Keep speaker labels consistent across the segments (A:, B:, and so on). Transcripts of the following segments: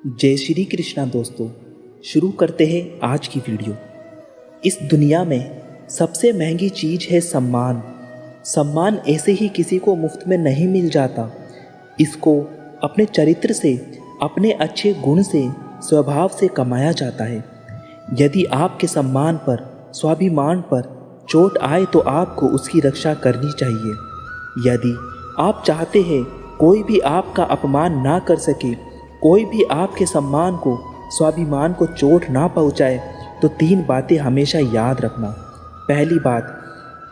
A: जय श्री कृष्णा दोस्तों, शुरू करते हैं आज की वीडियो। इस दुनिया में सबसे महंगी चीज़ है सम्मान। सम्मान ऐसे ही किसी को मुफ्त में नहीं मिल जाता। इसको अपने चरित्र से, अपने अच्छे गुण से, स्वभाव से कमाया जाता है। यदि आपके सम्मान पर, स्वाभिमान पर चोट आए तो आपको उसकी रक्षा करनी चाहिए। यदि आप चाहते हैं कोई भी आपका अपमान ना कर सके, कोई भी आपके सम्मान को, स्वाभिमान को चोट ना पहुंचाए, तो 3 बातें हमेशा याद रखना। पहली बात,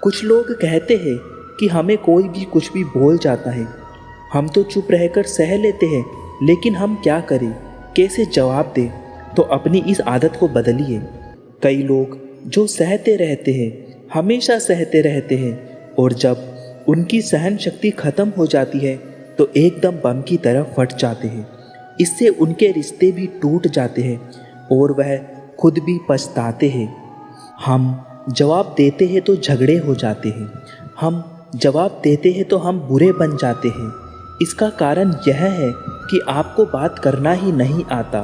A: कुछ लोग कहते हैं कि हमें कोई भी कुछ भी बोल जाता है, हम तो चुप रहकर सह लेते हैं, लेकिन हम क्या करें, कैसे जवाब दें? तो अपनी इस आदत को बदलिए। कई लोग जो सहते रहते हैं, हमेशा सहते रहते हैं, और जब उनकी सहन शक्ति खत्म हो जाती है तो एकदम बम की तरह फट जाते हैं। इससे उनके रिश्ते भी टूट जाते हैं और वह खुद भी पछताते हैं। हम जवाब देते हैं तो झगड़े हो जाते हैं, हम जवाब देते हैं तो हम बुरे बन जाते हैं। इसका कारण यह है कि आपको बात करना ही नहीं आता।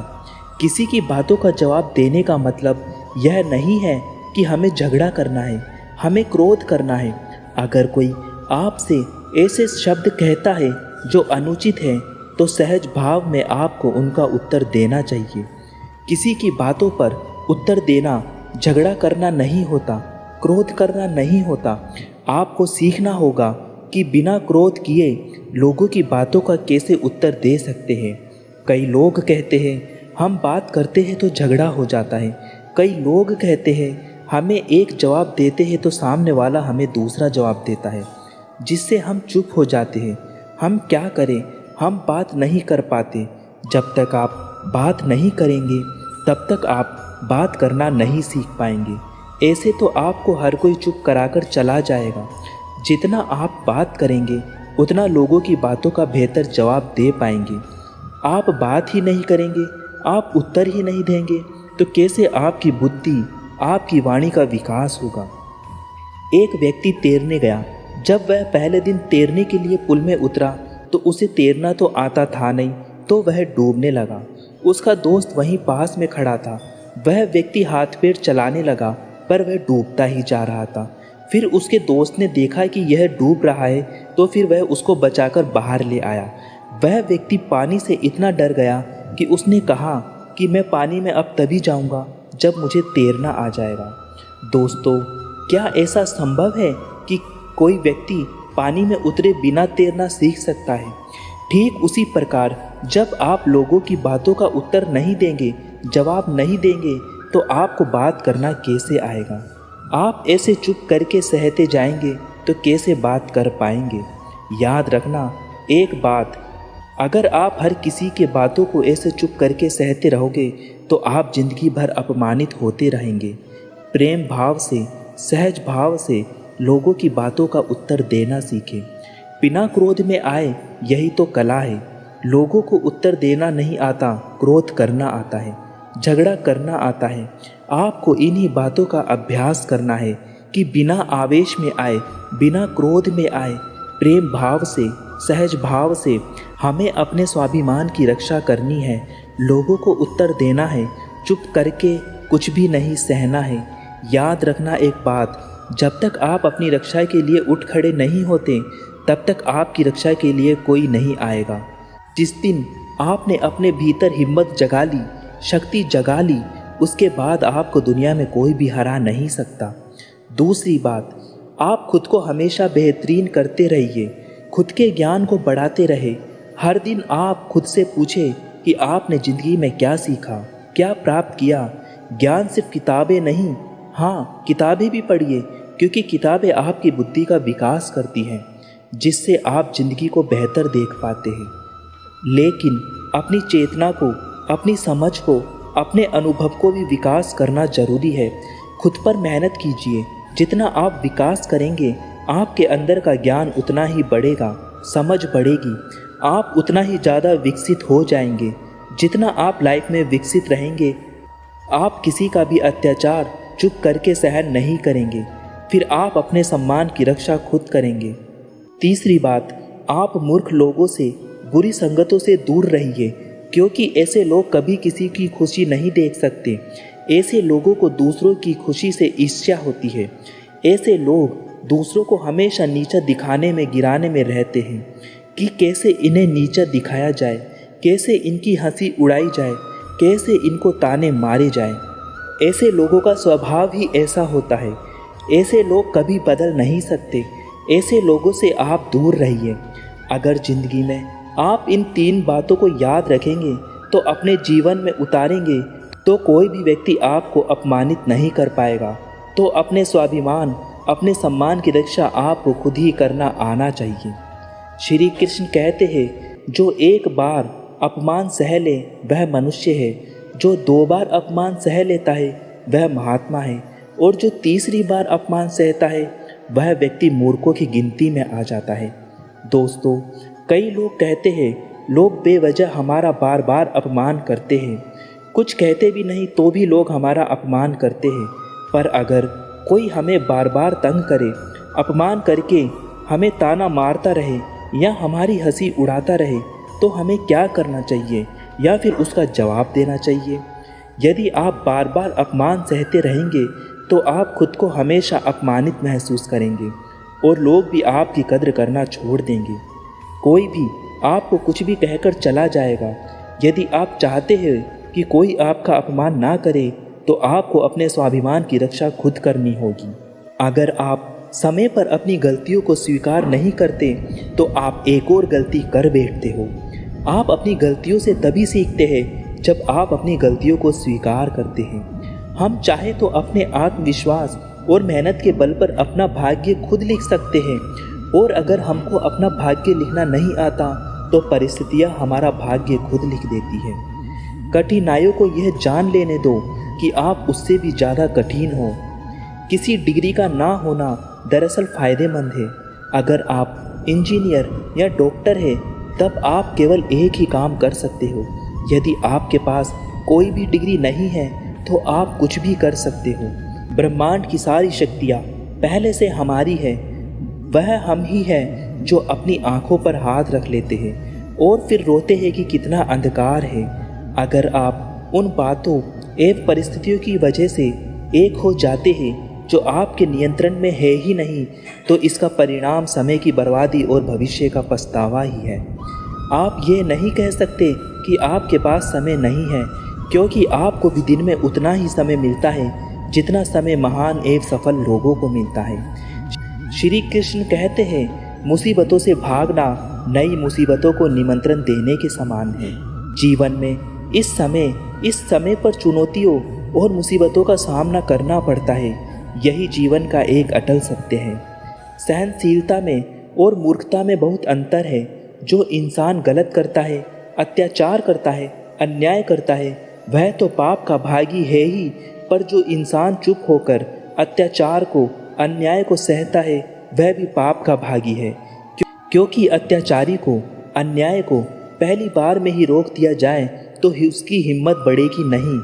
A: किसी की बातों का जवाब देने का मतलब यह नहीं है कि हमें झगड़ा करना है, हमें क्रोध करना है। अगर कोई आपसे ऐसे शब्द कहता है जो अनुचित है, तो सहज भाव में आपको उनका उत्तर देना चाहिए। किसी की बातों पर उत्तर देना झगड़ा करना नहीं होता, क्रोध करना नहीं होता। आपको सीखना होगा कि बिना क्रोध किए लोगों की बातों का कैसे उत्तर दे सकते हैं। कई लोग कहते हैं हम बात करते हैं तो झगड़ा हो जाता है। कई लोग कहते हैं हमें एक जवाब देते हैं तो सामने वाला हमें दूसरा जवाब देता है, जिससे हम चुप हो जाते हैं। हम क्या करें, हम बात नहीं कर पाते। जब तक आप बात नहीं करेंगे तब तक आप बात करना नहीं सीख पाएंगे। ऐसे तो आपको हर कोई चुप कराकर चला जाएगा। जितना आप बात करेंगे उतना लोगों की बातों का बेहतर जवाब दे पाएंगे। आप बात ही नहीं करेंगे, आप उत्तर ही नहीं देंगे, तो कैसे आपकी बुद्धि, आपकी वाणी का विकास होगा। एक व्यक्ति तैरने गया। जब वह पहले दिन तैरने के लिए पुल में उतरा तो उसे तैरना तो आता था नहीं, तो वह डूबने लगा। उसका दोस्त वहीं पास में खड़ा था। वह व्यक्ति हाथ पैर चलाने लगा, पर वह डूबता ही जा रहा था। फिर उसके दोस्त ने देखा कि यह डूब रहा है, तो फिर वह उसको बचाकर बाहर ले आया। वह व्यक्ति पानी से इतना डर गया कि उसने कहा कि मैं पानी में अब तभी जाऊंगा जब मुझे तैरना आ जाएगा। दोस्तों, क्या ऐसा संभव है कि कोई व्यक्ति पानी में उतरे बिना तैरना सीख सकता है? ठीक उसी प्रकार जब आप लोगों की बातों का उत्तर नहीं देंगे, जवाब नहीं देंगे, तो आपको बात करना कैसे आएगा? आप ऐसे चुप करके सहते जाएंगे तो कैसे बात कर पाएंगे? याद रखना एक बात, अगर आप हर किसी के बातों को ऐसे चुप करके सहते रहोगे तो आप जिंदगी भर अपमानित होते रहेंगे। प्रेम भाव से, सहज भाव से लोगों की बातों का उत्तर देना सीखें। बिना क्रोध में आए, यही तो कला है। लोगों को उत्तर देना नहीं आता, क्रोध करना आता है, झगड़ा करना आता है। आपको इन्हीं बातों का अभ्यास करना है कि बिना आवेश में आए, बिना क्रोध में आए, प्रेम भाव से, सहज भाव से हमें अपने स्वाभिमान की रक्षा करनी है। लोगों को उत्तर देना है, चुप करके कुछ भी नहीं सहना है। याद रखना एक बात, जब तक आप अपनी रक्षा के लिए उठ खड़े नहीं होते, तब तक आपकी रक्षा के लिए कोई नहीं आएगा। जिस दिन आपने अपने भीतर हिम्मत जगा ली, शक्ति जगा ली, उसके बाद आपको दुनिया में कोई भी हरा नहीं सकता। दूसरी बात, आप खुद को हमेशा बेहतरीन करते रहिए, खुद के ज्ञान को बढ़ाते रहे। हर दिन आप खुद से पूछें कि आपने ज़िंदगी में क्या सीखा, क्या प्राप्त किया। ज्ञान सिर्फ किताबें नहीं, हाँ, किताबें भी पढ़िए, क्योंकि किताबें आपकी बुद्धि का विकास करती हैं, जिससे आप जिंदगी को बेहतर देख पाते हैं। लेकिन अपनी चेतना को, अपनी समझ को, अपने अनुभव को भी विकास करना जरूरी है। खुद पर मेहनत कीजिए। जितना आप विकास करेंगे, आपके अंदर का ज्ञान उतना ही बढ़ेगा, समझ बढ़ेगी, आप उतना ही ज़्यादा विकसित हो जाएंगे। जितना आप लाइफ में विकसित रहेंगे, आप किसी का भी अत्याचार चुप करके सहन नहीं करेंगे। फिर आप अपने सम्मान की रक्षा खुद करेंगे। तीसरी बात, आप मूर्ख लोगों से, बुरी संगतों से दूर रहिए, क्योंकि ऐसे लोग कभी किसी की खुशी नहीं देख सकते। ऐसे लोगों को दूसरों की खुशी से ईर्ष्या होती है। ऐसे लोग दूसरों को हमेशा नीचा दिखाने में गिराने में रहते हैं कि कैसे इन्हें नीचा दिखाया जाए, कैसे इनकी हंसी उड़ाई जाए, कैसे इनको ताने मारे जाए। ऐसे लोगों का स्वभाव ही ऐसा होता है। ऐसे लोग कभी बदल नहीं सकते। ऐसे लोगों से आप दूर रहिए। अगर ज़िंदगी में आप इन 3 बातों को याद रखेंगे तो अपने जीवन में उतारेंगे तो कोई भी व्यक्ति आपको अपमानित नहीं कर पाएगा। तो अपने स्वाभिमान, अपने सम्मान की रक्षा आपको खुद ही करना आना चाहिए। श्री कृष्ण कहते हैं, जो एक बार अपमान सह ले वह मनुष्य है, जो 2 बार अपमान सह लेता है वह महात्मा है, और जो तीसरी बार अपमान सहता है वह व्यक्ति मूर्खों की गिनती में आ जाता है। दोस्तों, कई लोग कहते हैं लोग बेवजह हमारा बार बार अपमान करते हैं। कुछ कहते भी नहीं तो भी लोग हमारा अपमान करते हैं। पर अगर कोई हमें बार बार तंग करे, अपमान करके हमें ताना मारता रहे या हमारी हंसी उड़ाता रहे, तो हमें क्या करना चाहिए या फिर उसका जवाब देना चाहिए? यदि आप बार बार अपमान सहते रहेंगे तो आप खुद को हमेशा अपमानित महसूस करेंगे और लोग भी आपकी कद्र करना छोड़ देंगे। कोई भी आपको कुछ भी कहकर चला जाएगा। यदि आप चाहते हैं कि कोई आपका अपमान ना करे तो आपको अपने स्वाभिमान की रक्षा खुद करनी होगी। अगर आप समय पर अपनी गलतियों को स्वीकार नहीं करते तो आप एक और गलती कर बैठते हो। आप अपनी गलतियों से तभी सीखते हैं जब आप अपनी गलतियों को स्वीकार करते हैं। हम चाहे तो अपने आत्मविश्वास और मेहनत के बल पर अपना भाग्य खुद लिख सकते हैं, और अगर हमको अपना भाग्य लिखना नहीं आता तो परिस्थितियां हमारा भाग्य खुद लिख देती है। कठिनाइयों को यह जान लेने दो कि आप उससे भी ज़्यादा कठिन हो। किसी डिग्री का ना होना दरअसल फ़ायदेमंद है। अगर आप इंजीनियर या डॉक्टर हैं तब आप केवल एक ही काम कर सकते हो। यदि आपके पास कोई भी डिग्री नहीं है तो आप कुछ भी कर सकते हो। ब्रह्मांड की सारी शक्तियाँ पहले से हमारी है। वह हम ही हैं जो अपनी आँखों पर हाथ रख लेते हैं और फिर रोते हैं कि कितना अंधकार है। अगर आप उन बातों एवं परिस्थितियों की वजह से एक हो जाते हैं जो आपके नियंत्रण में है ही नहीं, तो इसका परिणाम समय की बर्बादी और भविष्य का पछतावा ही है। आप ये नहीं कह सकते कि आपके पास समय नहीं है, क्योंकि आपको भी दिन में उतना ही समय मिलता है जितना समय महान एवं सफल लोगों को मिलता है। श्री कृष्ण कहते हैं, मुसीबतों से भागना नई मुसीबतों को निमंत्रण देने के समान है। जीवन में इस समय पर चुनौतियों और मुसीबतों का सामना करना पड़ता है। यही जीवन का एक अटल सत्य है। सहनशीलता में और मूर्खता में बहुत अंतर है। जो इंसान गलत करता है, अत्याचार करता है, अन्याय करता है, वह तो पाप का भागी है ही, पर जो इंसान चुप होकर अत्याचार को, अन्याय को सहता है, वह भी पाप का भागी है। क्योंकि अत्याचारी को, अन्याय को पहली बार में ही रोक दिया जाए तो उसकी हिम्मत बढ़ेगी नहीं।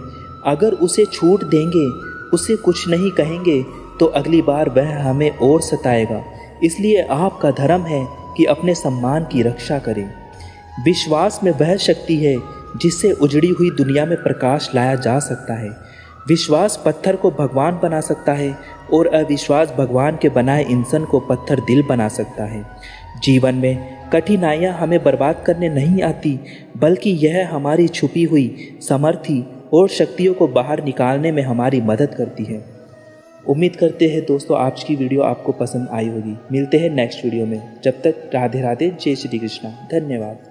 A: अगर उसे छूट देंगे, उसे कुछ नहीं कहेंगे, तो अगली बार वह हमें और सताएगा। इसलिए आपका धर्म है कि अपने सम्मान की रक्षा करें। विश्वास में वह शक्ति है जिससे उजड़ी हुई दुनिया में प्रकाश लाया जा सकता है। विश्वास पत्थर को भगवान बना सकता है और अविश्वास भगवान के बनाए इंसान को पत्थर दिल बना सकता है। जीवन में कठिनाइयाँ हमें बर्बाद करने नहीं आती, बल्कि यह हमारी छुपी हुई सामर्थ्य और शक्तियों को बाहर निकालने में हमारी मदद करती है। उम्मीद करते हैं दोस्तों आज की वीडियो आपको पसंद आई होगी। मिलते हैं नेक्स्ट वीडियो में। जब तक राधे राधे, जय श्री कृष्णा। धन्यवाद।